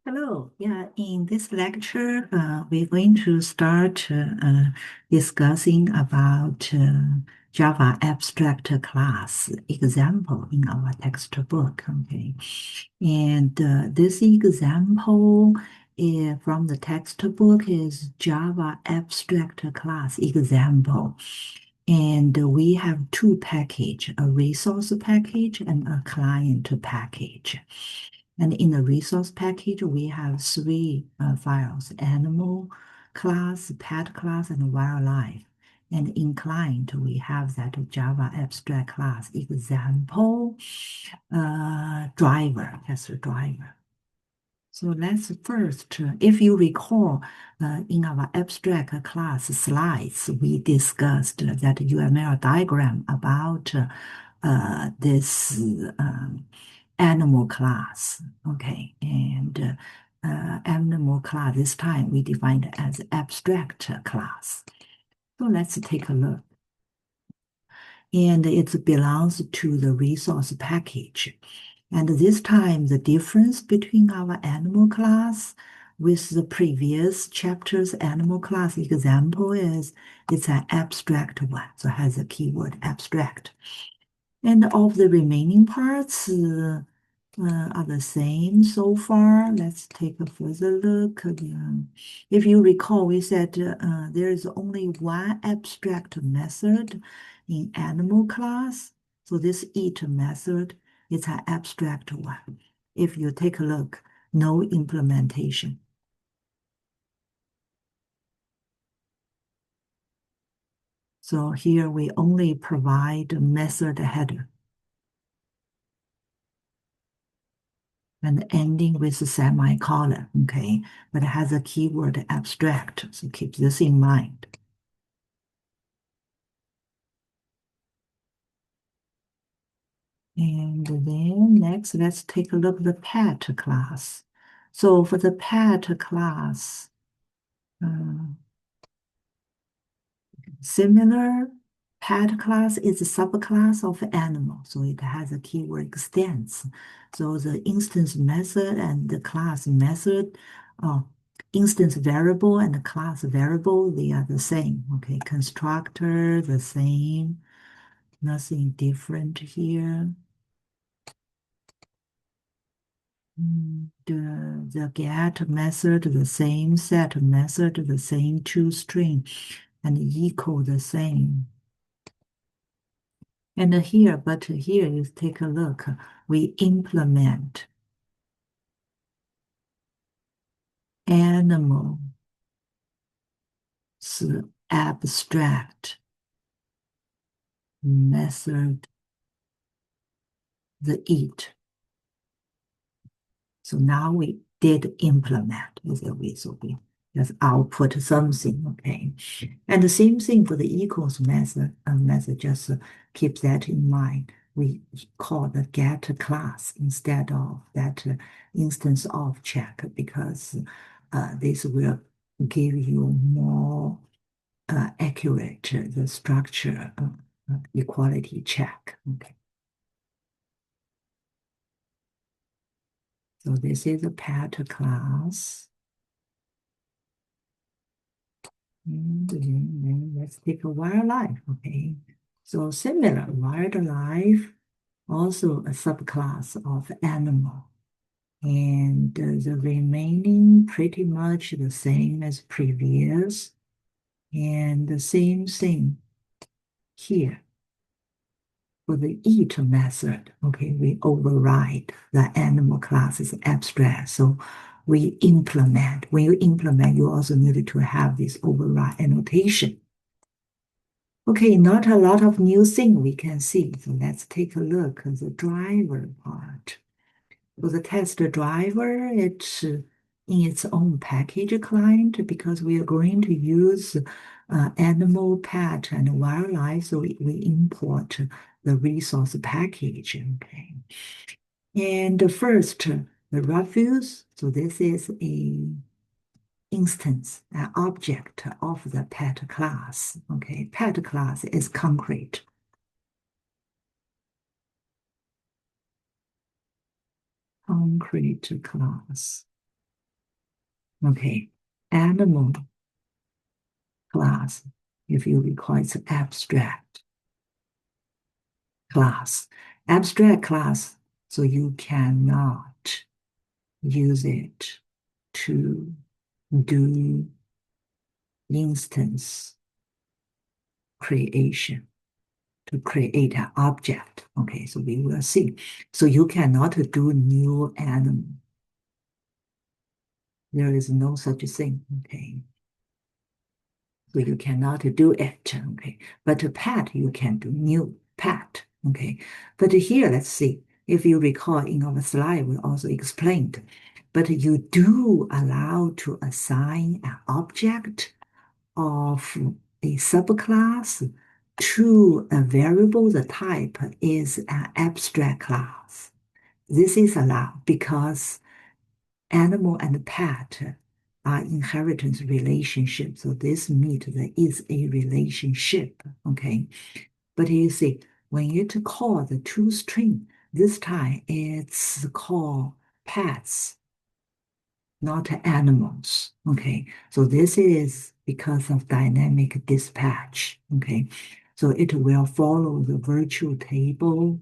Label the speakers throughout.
Speaker 1: Hello. Yeah, in this lecture, we're going to start discussing about Java abstract class example in our textbook. Okay, and this example from the textbook is Java abstract class example. And we have two package, a resource package and a client package. And in the resource package, we have three files, animal class, pet class, and wildlife. And in client, we have that Java abstract class example driver, as a driver. So let's first, if you recall, in our abstract class slides, we discussed that UML diagram about this animal class. Okay, and animal class this time we defined as abstract class. So let's take a look. And it belongs to the resource package. And this time, the difference between our animal class with the previous chapter's animal class example is it's an abstract one, so it has a keyword abstract. And of the remaining parts are the same so far. Let's take a further look. If you recall, we said there is only one abstract method in animal class. So this eat method is an abstract one. If you take a look, no implementation. So here we only provide a method header and ending with a semicolon, okay? But it has a keyword abstract, so keep this in mind. And then next, let's take a look at the pet class. So for the pet class, uh, similar pet class is a subclass of animal, so it has a keyword extends. So the instance method and the class method, instance variable and the class variable, they are the same. Okay, constructor, the same, nothing different here. The get method, the same, set method, the same, toString, and equal the same. And here, but here you take a look, we implement animals abstract method, the eat. So now we did implement with a result. Just output something, okay? And the same thing for the equals method, just keep that in mind. We call the get class instead of that instance of check because this will give you more accurate the structure equality check. Okay. So this is a pet class. And then let's take a wildlife, okay? So similar, wildlife, also a subclass of animal. And the remaining pretty much the same as previous. And the same thing here. For the eat method, okay, we override the animal classes abstract. So we implement. When you implement, you also need to have this override annotation. Okay, not a lot of new thing we can see. So let's take a look at the driver part. For the test driver, it's in its own package client because we are going to use animal, pet, and wildlife. So we import the resource package. Okay. And first, the refuse. So this is a instance, an object of the pet class. Okay, pet class is concrete. Concrete class. Okay, animal class, if you recall, it's abstract class. Abstract class, so you cannot use it to do instance creation, to create an object. Okay, so we will see. So you cannot do new animal. There is no such thing. Okay. So you cannot do it. Okay. But a pet, you can do new pet. Okay. But here, let's see. If you recall in our slide, we also explained. But you do allow to assign an object of a subclass to a variable. The type is an abstract class. This is allowed because animal and pet are inheritance relationships. So this means there is a relationship. Okay. But you see, when you call the toString, this time it's called pets, not animals. Okay. So this is because of dynamic dispatch. Okay. So it will follow the virtual table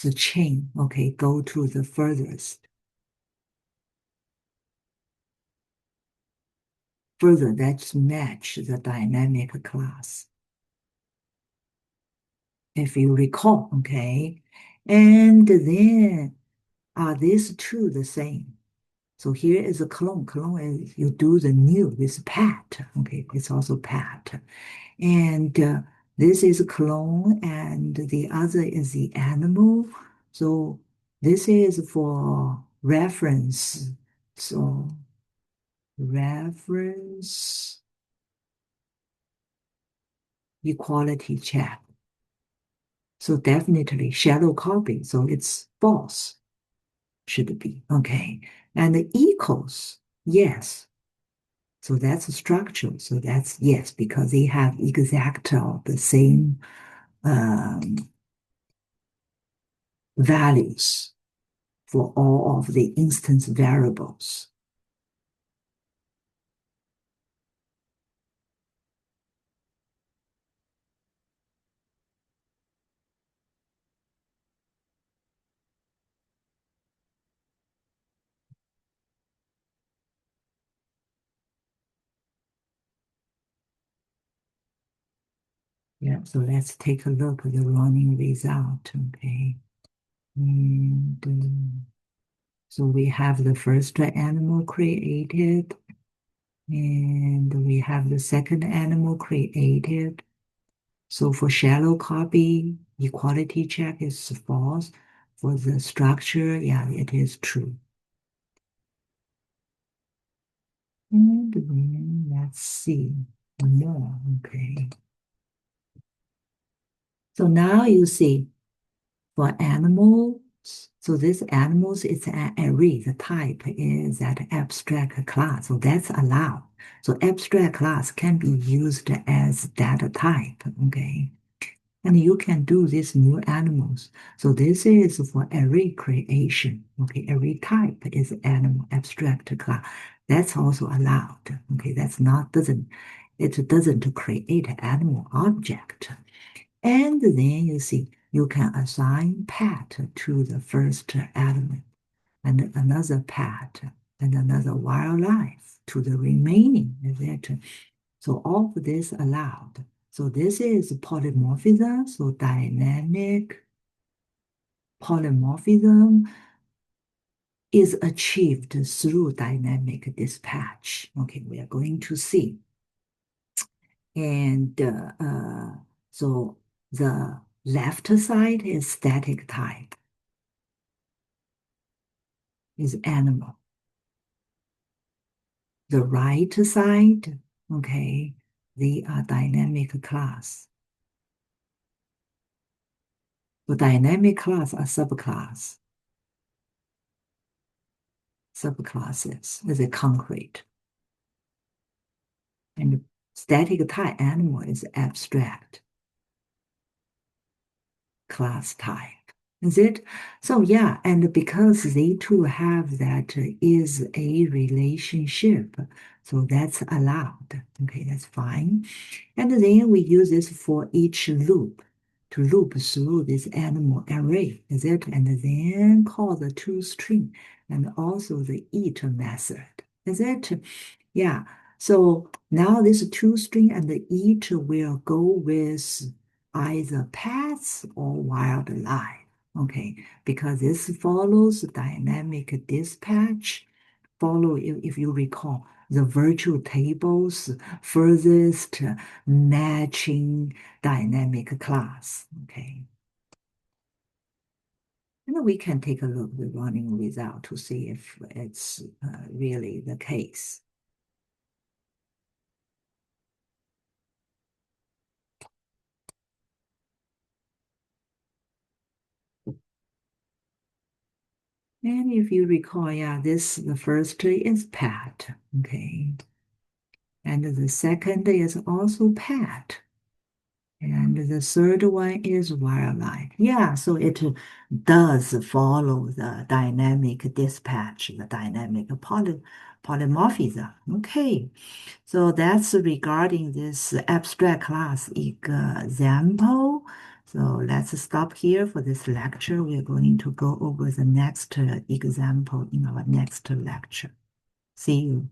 Speaker 1: the chain, okay, go to the furthest. Further, let's match the dynamic class. If you recall, okay, and then are these two the same? So here is a clone. Clone is you do the new with pat, okay, it's also pat. And this is a clone, and the other is the animal. So this is for reference. So reference equality check. So definitely shallow copy. So it's false, should be. Okay. And the equals, yes. So that's structural. So that's yes, because they have exact the same values for all of the instance variables. Yeah, so let's take a look at the running result, okay? And so we have the first animal created, and we have the second animal created. So for shallow copy, equality check is false. For the structure, yeah, it is true. And then let's see more, okay. So now you see for animals, so this animals is an array. The type is that abstract class, so that's allowed. So abstract class can be used as data type, okay? And you can do these new animals. So this is for array creation, okay? Array type is animal abstract class. That's also allowed, okay? It doesn't create an animal object. And then you see, you can assign pet to the first element, and another pet, and another wildlife to the remaining, etc. So all of this allowed. So this is polymorphism, so dynamic polymorphism is achieved through dynamic dispatch. Okay, we are going to see. And so the left side is static type, is animal. The right side, okay, they are dynamic class. The dynamic class are subclass. Subclasses is a concrete. And static type animal is abstract class type. Is it? So yeah, and because they two have that is a relationship, so that's allowed. Okay, that's fine. And then we use this for each loop to loop through this animal array, is it? And then call the toString and also the eat method, is it? Yeah. So now this toString and the eat will go with either pets or wildlife. Okay, because this follows dynamic dispatch, follow, if you recall, the virtual tables furthest matching dynamic class. Okay. And we can take a look at the running result to see if it's really the case. And if you recall, yeah, the first is pet, okay. And the second is also pet. And the third one is wildlife. Yeah, so it does follow the dynamic dispatch, the dynamic polymorphism. Okay, so that's regarding this abstract class example. So let's stop here for this lecture. We're going to go over the next example in our next lecture. See you.